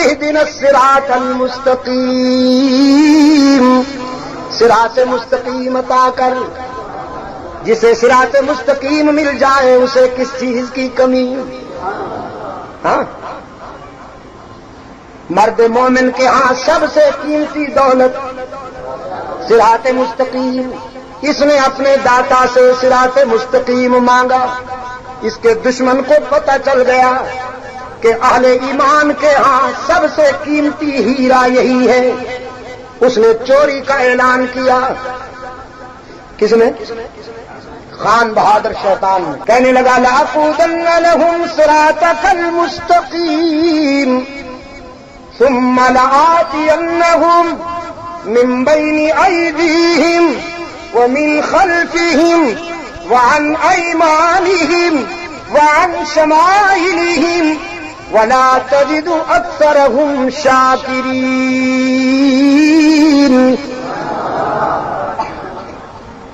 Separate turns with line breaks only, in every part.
اہدنا الصراط المستقیم، صراط مستقیم عطا کر۔ جسے صراط مستقیم مل جائے اسے کس چیز کی کمی؟ ہاں، مرد مومن کے ہاں سب سے قیمتی دولت صراط مستقیم۔ اس نے اپنے داتا سے صراط مستقیم مانگا، اس کے دشمن کو پتہ چل گیا کہ اہل ایمان کے ہاں سب سے قیمتی ہیرا یہی ہے۔ اس نے چوری کا اعلان کیا۔ کس نے؟ خان بہادر شیطان نے۔ کہنے لگا لَأَقْعُدَنَّ لَهُمْ صِرَاطَكَ الْمُسْتَقِيمَ ثُمَّ لَآتِيَنَّهُمْ مِنْ بَيْنِ أَيْدِيهِمْ وَمِنْ خَلْفِهِمْ وَعَنْ أَيْمَانِهِمْ وَعَنْ شَمَائِلِهِمْ وَلَا تَجِدُ أَكْثَرَهُمْ شَاكِرِينَ۔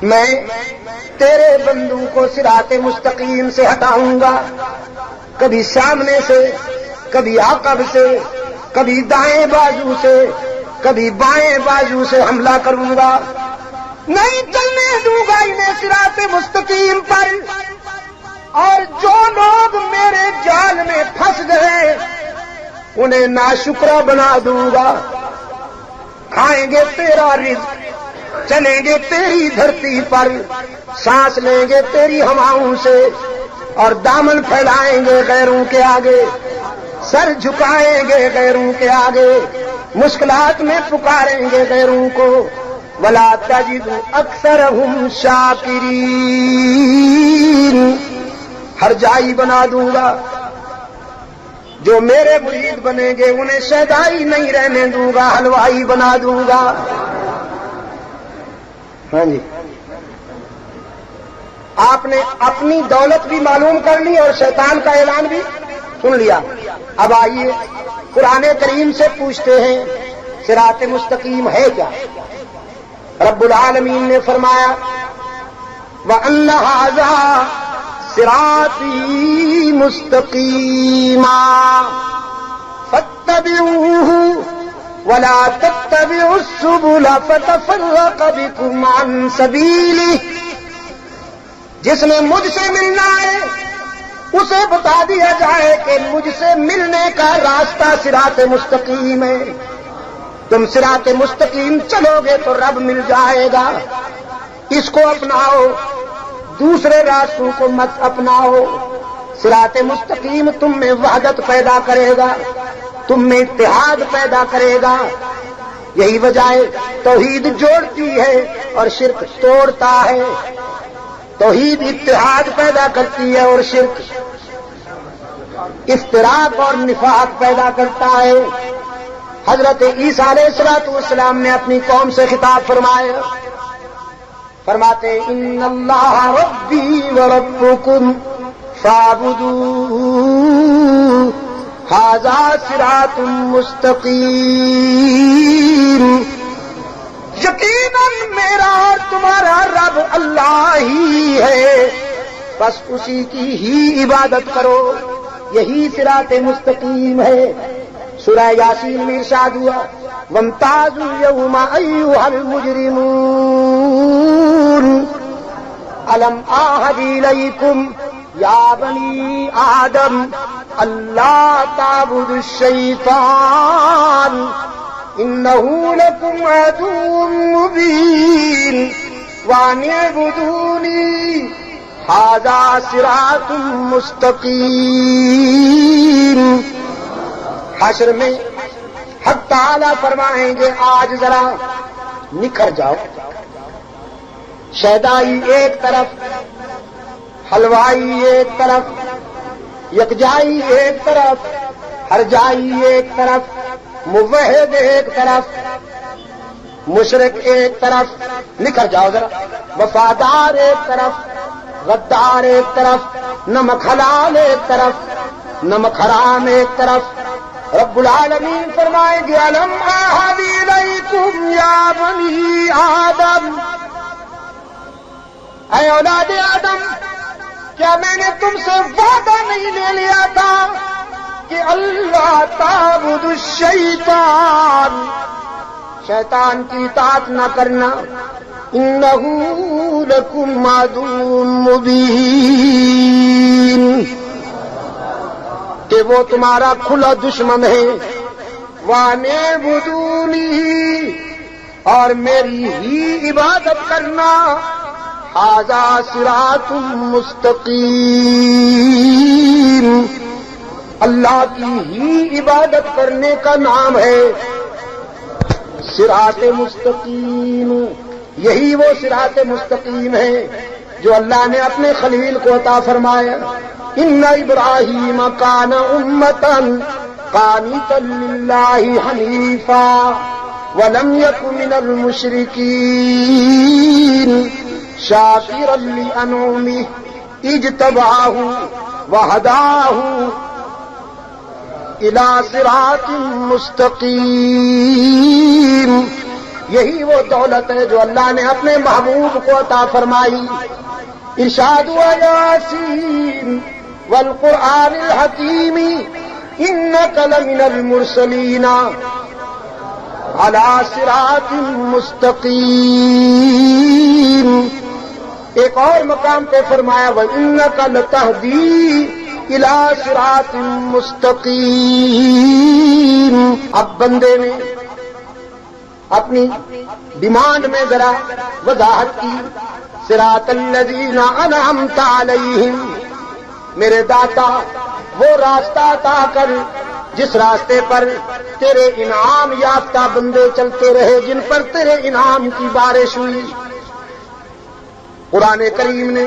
میں تیرے بندوں کو صراط مستقیم سے ہٹاؤں گا، کبھی سامنے سے، کبھی عقب سے، کبھی دائیں بازو سے، کبھی بائیں بازو سے حملہ کروں گا، نہیں چلنے دوں گا انہیں صراط مستقیم پر۔ اور جو لوگ میرے جال میں پھنس گئے انہیں ناشکرا بنا دوں گا۔ کھائیں گے تیرا رزق، چلیں گے تیری دھرتی پر، سانس لیں گے تیری ہواؤں سے، اور دامن پھیلائیں گے غیروں کے آگے، سر جھکائیں گے غیروں کے آگے، مشکلات میں پکاریں گے غیروں کو۔ وَلَا تَجِدُ أَكْثَرَهُمْ شَاكِرِينَ۔ ہر جائی بنا دوں گا، جو میرے مرید بنیں گے انہیں شیدائی نہیں رہنے دوں گا، حلوائی بنا دوں گا۔ ہاں جی، آپ نے اپنی دولت بھی معلوم کر لی اور شیطان کا اعلان بھی سن لیا۔ اب آئیے قرآن کریم سے پوچھتے ہیں صراط مستقیم ہے کیا؟ رب العالمین نے فرمایا وَأَنَّ هَذَا صِرَاطِي مُسْتَقِيمًا فَاتَّبِعُوهُ وَلَا تَتَّبِعُوا السُّبُلَ فَتَفَرَّقَ بِكُمْ عَنْ سَبِيلِهِ۔ جس نے مجھ سے ملنا ہے اسے بتا دیا جائے کہ مجھ سے ملنے کا راستہ صراط مستقیم ہے۔ تم صراط مستقیم چلو گے تو رب مل جائے گا، اس کو اپناؤ، دوسرے راستوں کو مت اپناؤ۔ صراط مستقیم تم میں وحدت پیدا کرے گا، تم میں اتحاد پیدا کرے گا۔ یہی وجہ ہے توحید جوڑتی ہے اور شرک توڑتا ہے، توحید اتحاد پیدا کرتی ہے اور شرک افتراق اور نفاق پیدا کرتا ہے۔ حضرت عیسیٰ علیہ السلام نے اپنی قوم سے خطاب فرمایا، فرماتے ان اللہ ربی وربکم فاعبدوہ ھذا صراط مستقیم۔ یقیناً میرا اور تمہارا رب اللہ ہی ہے، بس اسی کی ہی عبادت کرو، یہی صراط مستقیم ہے۔ سورہ یاسین میں ارشاد ہوا وامتازوا اليوم ایھا المجرمون الم اعہد الیکم یا بنی آدم الا تعبدوا الشیطان انہ لکم عدو مبین وان اعبدونی ھذا صراط مستقیم۔ حشر میں حق تعالیٰ فرمائیں گے آج ذرا نکھر جاؤ، شیدائی ایک طرف، حلوائی ایک طرف، یکجائی ایک طرف، ہرجائی ایک طرف، موحد ایک طرف، مشرک ایک طرف، نکھر جاؤ ذرا، وفادار ایک طرف، غدار ایک طرف، نمک حلال ایک طرف، نمک حرام ایک طرف۔ رب العالمین فرمائیں گے الم اعہد الیکم یا بنی آدم، اے اولاد آدم، کیا میں نے تم سے وعدہ نہیں لے لیا تھا کہ اللہ تعبد الشیطان، شیطان کی اطاعت نہ کرنا، انہ لکم عدو مبین، کہ وہ تمہارا کھلا دشمن ہے، وَاعْبُدُونِی، اور میری ہی عبادت کرنا، ھذا صراط مستقیم، اللہ کی ہی عبادت کرنے کا نام ہے صراط مستقیم۔ یہی وہ صراط مستقیم ہے جو اللہ نے اپنے خلیل کو عطا فرمایا۔ ان ابراہیم کان امۃ قانتا للہ حنیفا ولم یک من المشرکین شاکرا لانعمہ اجتباہ وہداہ الی صراط مستقیم۔ یہی وہ دولت ہے جو اللہ نے اپنے محبوب کو عطا فرمائی۔ ارشاد ہوا یاسین والقرآن الحکیم انک لمن المرسلین علی صراط مستقیم۔ ایک اور مقام پہ فرمایا وانک لتہدی الی صراط مستقیم۔ اب بندے نے اپنی ڈیمانڈ میں ذرا وضاحت کی، صراط الذین انعمت علیہم، میرے داتا وہ راستہ عطا کر جس راستے پر تیرے انعام یافتہ بندے چلتے رہے، جن پر تیرے انعام کی بارش ہوئی۔ قرآن کریم نے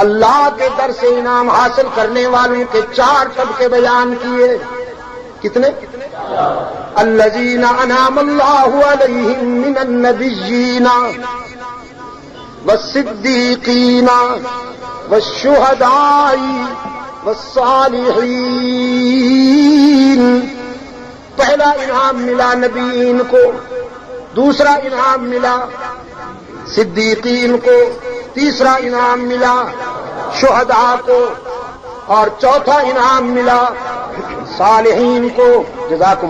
اللہ کے در سے انعام حاصل کرنے والوں کے 4 طبقے بیان کیے۔ کتنے؟ الذین انعم اللہ علیہم من النبیین والصدیقین والشہداء والصالحین۔ پہلا انعام ملا نبیین کو، دوسرا انعام ملا صدیقین کو، تیسرا انعام ملا شہداء کو، اور چوتھا انعام ملا صالحین کو۔ جزاکم